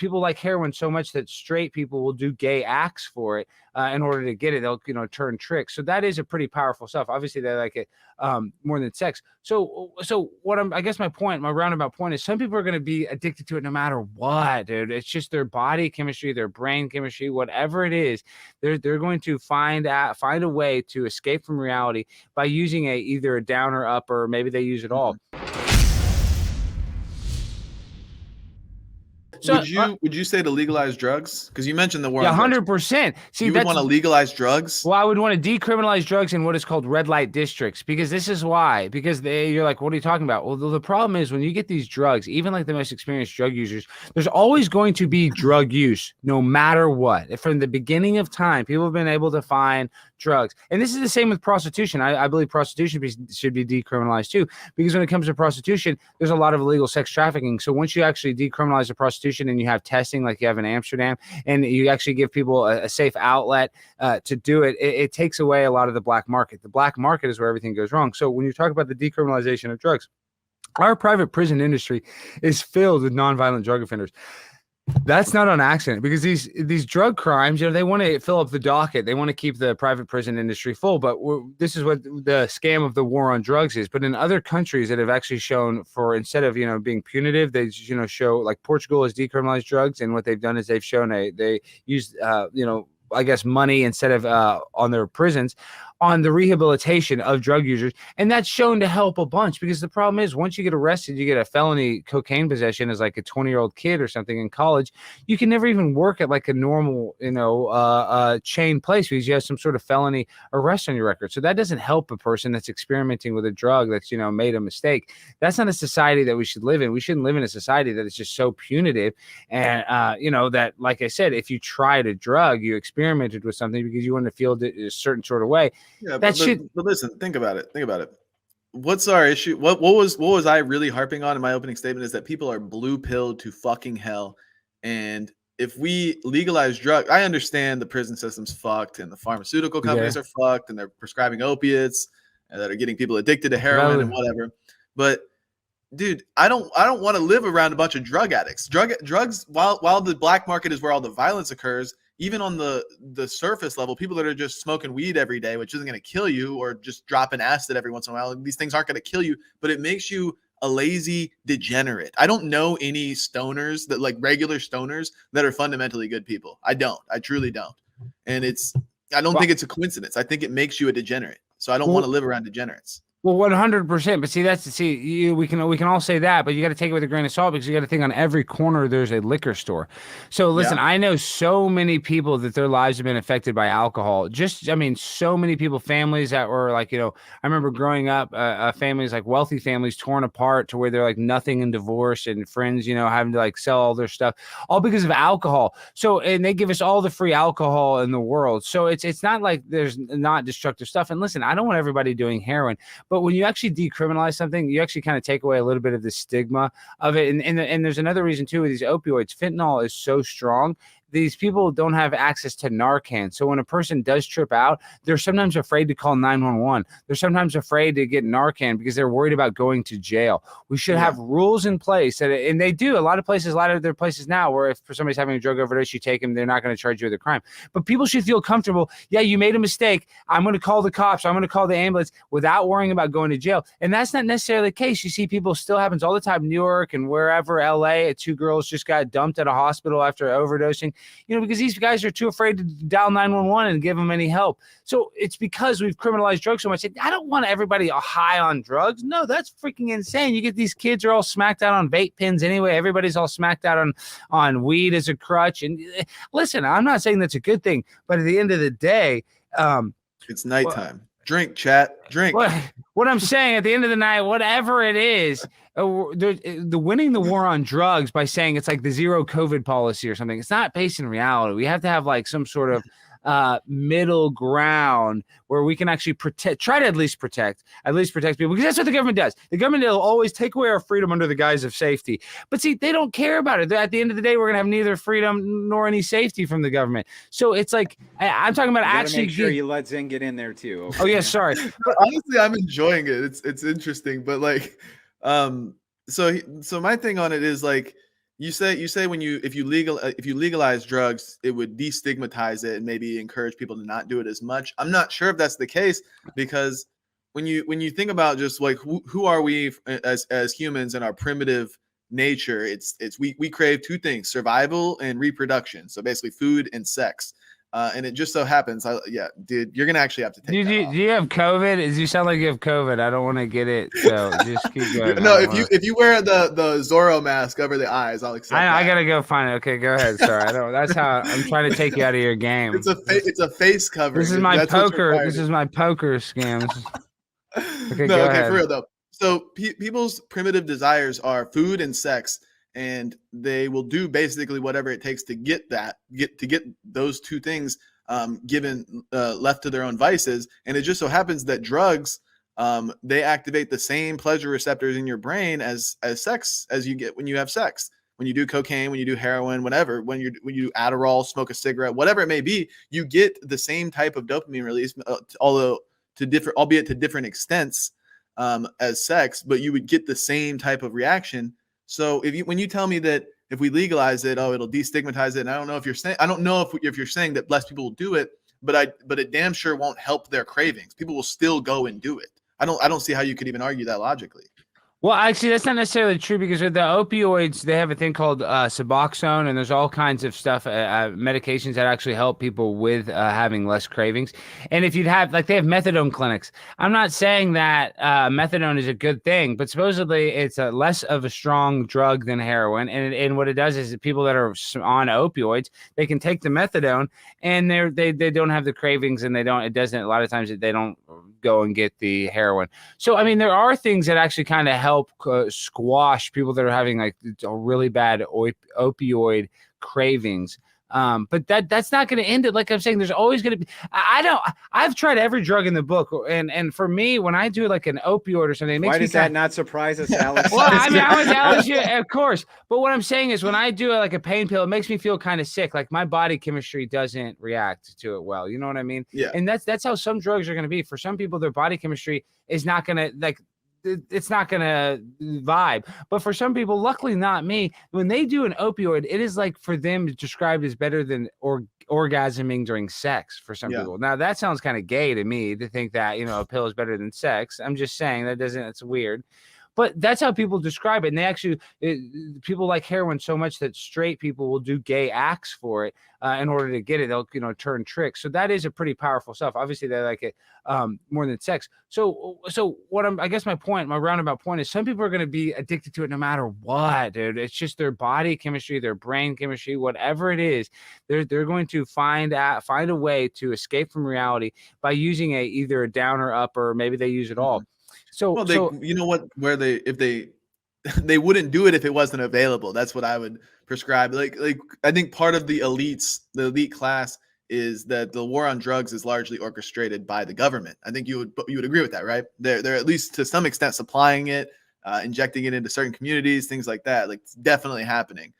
people like heroin so much that straight people will do gay acts for it in order to get it. They'll, turn tricks. So that is a pretty powerful stuff. Obviously, they like it more than sex. So what I guess my roundabout point is some people are going to be addicted to it no matter what, dude. It's just their body chemistry, their brain chemistry, whatever it is. They're going to find a way to escape from reality by using either a down or up, or maybe they use it all. So would you say to legalize drugs? Because you mentioned the war. Yeah, 100%. See, you would want to legalize drugs. Well, I would want to decriminalize drugs in what is called red light districts, because this is why. Because you're like, what are you talking about? Well, the problem is when you get these drugs, even like the most experienced drug users, there's always going to be drug use, no matter what. From the beginning of time, people have been able to find drugs, and this is the same with prostitution. I believe prostitution should be decriminalized too, because when it comes to prostitution, there's a lot of illegal sex trafficking. So once you actually decriminalize the prostitution and you have testing like you have in Amsterdam, and you actually give people a safe outlet to do it, it takes away a lot of the black market. The black market is where everything goes wrong. So when you talk about the decriminalization of drugs, our private prison industry is filled with nonviolent drug offenders. That's not on accident, because these drug crimes, they want to fill up the docket. They want to keep the private prison industry full. But this is what the scam of the war on drugs is. But in other countries that have actually shown for, instead of, being punitive, they, show, like Portugal has decriminalized drugs. And what they've done is they've shown they used, I guess, money instead of on their prisons, on the rehabilitation of drug users. And that's shown to help a bunch, because the problem is once you get arrested, you get a felony cocaine possession as like a 20-year-old kid or something in college, you can never even work at like a normal, chain place, because you have some sort of felony arrest on your record. So that doesn't help a person that's experimenting with a drug that's, made a mistake. That's not a society that we should live in. We shouldn't live in a society that is just so punitive. And, that, like I said, if you tried a drug, you experimented with something because you wanted to feel a certain sort of way. Yeah, but listen, think about it. What's our issue? What was I really harping on in my opening statement is that people are blue pilled to fucking hell. And if we legalize drugs, I understand the prison system's fucked and the pharmaceutical companies are fucked and they're prescribing opiates and that are getting people addicted to heroin and whatever. But dude, I don't want to live around a bunch of drug addicts. Drugs, while the black market is where all the violence occurs, even on the surface level, people that are just smoking weed every day, which isn't going to kill you, or just dropping acid every once in a while, these things aren't going to kill you, but it makes you a lazy degenerate. I don't know any stoners that, like regular stoners, that are fundamentally good people. I truly don't. And I don't think it's a coincidence. I think it makes you a degenerate. So I don't want to live around degenerates. Well, 100%. But we can all say that, but you got to take it with a grain of salt, because you got to think on every corner there's a liquor store. So listen, I know so many people that their lives have been affected by alcohol. So many people, families that were like, I remember growing up, families, like wealthy families, torn apart to where they're like nothing in divorce, and friends, having to like sell all their stuff, all because of alcohol. So, and they give us all the free alcohol in the world. So it's not like there's not destructive stuff. And listen, I don't want everybody doing heroin. But when you actually decriminalize something, you actually kind of take away a little bit of the stigma of it. And there's another reason too with these opioids. Fentanyl is so strong. These people don't have access to Narcan. So when a person does trip out, they're sometimes afraid to call 911. They're sometimes afraid to get Narcan because they're worried about going to jail. We should have rules in place. And they do. A lot of their places now, where if somebody's having a drug overdose, you take them, they're not going to charge you with a crime. But people should feel comfortable. Yeah, you made a mistake. I'm going to call the cops. I'm going to call the ambulance without worrying about going to jail. And that's not necessarily the case. You see people still happens all the time. New York and wherever, LA, 2 girls just got dumped at a hospital after overdosing. Because these guys are too afraid to dial 911 and give them any help. So it's because we've criminalized drugs so much. I don't want everybody high on drugs. No, that's freaking insane. You get these kids are all smacked out on vape pens anyway. Everybody's all smacked out on weed as a crutch. And listen, I'm not saying that's a good thing, but at the end of the day, it's nighttime. Drink, chat. Drink. What I'm saying, at the end of the night, whatever it is, the winning the war on drugs by saying it's like the zero COVID policy or something. It's not based in reality. We have to have like some sort of middle ground where we can actually try to at least protect people, because that's what the government does. The government will always take away our freedom under the guise of safety. But see, they don't care about it. At the end of the day, we're going to have neither freedom nor any safety from the government. So it's like, I'm talking about actually. Make sure you let Zen get in there too. Okay? Oh yeah, sorry. Honestly, I'm enjoying it. It's interesting, but like, so my thing on it is like, You say when if you legalize drugs, it would destigmatize it and maybe encourage people to not do it as much. I'm not sure if that's the case, because when you think about just like who are we as humans in our primitive nature, it's we crave two things: survival and reproduction. So basically, food and sex. And it just so happens, yeah, dude, you're gonna actually have to take that off. Do you have COVID? You sound like you have COVID. I don't want to get it, so just keep going. No, if you wear the Zorro mask over the eyes, I'll accept that. I gotta go find it. Okay, go ahead. Sorry, I don't. That's how I'm trying to take you out of your game. It's a face covering. This is my poker. This is my poker scam. Okay, no, go okay, ahead. for real though. So people's primitive desires are food and sex, and they will do basically whatever it takes to get those two things given left to their own vices. And it just so happens that drugs, they activate the same pleasure receptors in your brain as sex, as you get when you have sex. When you do cocaine, when you do heroin, whatever, when you do Adderall, smoke a cigarette, whatever it may be, you get the same type of dopamine release, albeit to different extents as sex, but you would get the same type of reaction. So when you tell me that if we legalize it, it'll destigmatize it, and I don't know if you're saying that less people will do it, but it damn sure won't help their cravings. People will still go and do it. I don't see how you could even argue that logically. Well, actually, that's not necessarily true, because with the opioids, they have a thing called Suboxone, and there's all kinds of stuff, medications that actually help people with having less cravings. And if you'd have, like, they have methadone clinics. I'm not saying that methadone is a good thing, but supposedly it's a less of a strong drug than heroin. And what it does is that people that are on opioids, they can take the methadone, and they don't have the cravings, and a lot of times they don't go and get the heroin. So, I mean, there are things that actually kind of help squash people that are having like really bad opioid cravings. But that's not going to end it. Like I'm saying, there's always going to be, I've tried every drug in the book. And for me, when I do like an opioid or something, it makes Why me does that not surprise us, Alex? Well, I mean, I was LSU, of course. But what I'm saying is, when I do like a pain pill, it makes me feel kind of sick. Like my body chemistry doesn't react to it well. You know what I mean? Yeah. And that's how some drugs are going to be. For some people, their body chemistry is not going to it's not going to vibe. But for some people, luckily not me, when they do an opioid, it is like for them described as better than orgasming during sex for some people. Now that sounds kind of gay to me, to think that, a pill is better than sex. I'm just saying it's weird. But that's how people describe it. And they actually, people like heroin so much that straight people will do gay acts for it in order to get it. They'll, turn tricks. So that is a pretty powerful stuff. Obviously, they like it more than sex. So I guess my roundabout point is, some people are going to be addicted to it no matter what, dude. It's just their body chemistry, their brain chemistry, whatever it is. They're going to find a way to escape from reality by using either a down or up, or maybe they use it all. So, you know what? If they wouldn't do it if it wasn't available. That's what I would prescribe. Like I think part of the elite class is that the war on drugs is largely orchestrated by the government. I think you would agree with that, right? They're at least to some extent supplying it, injecting it into certain communities, things like that. Like, it's definitely happening.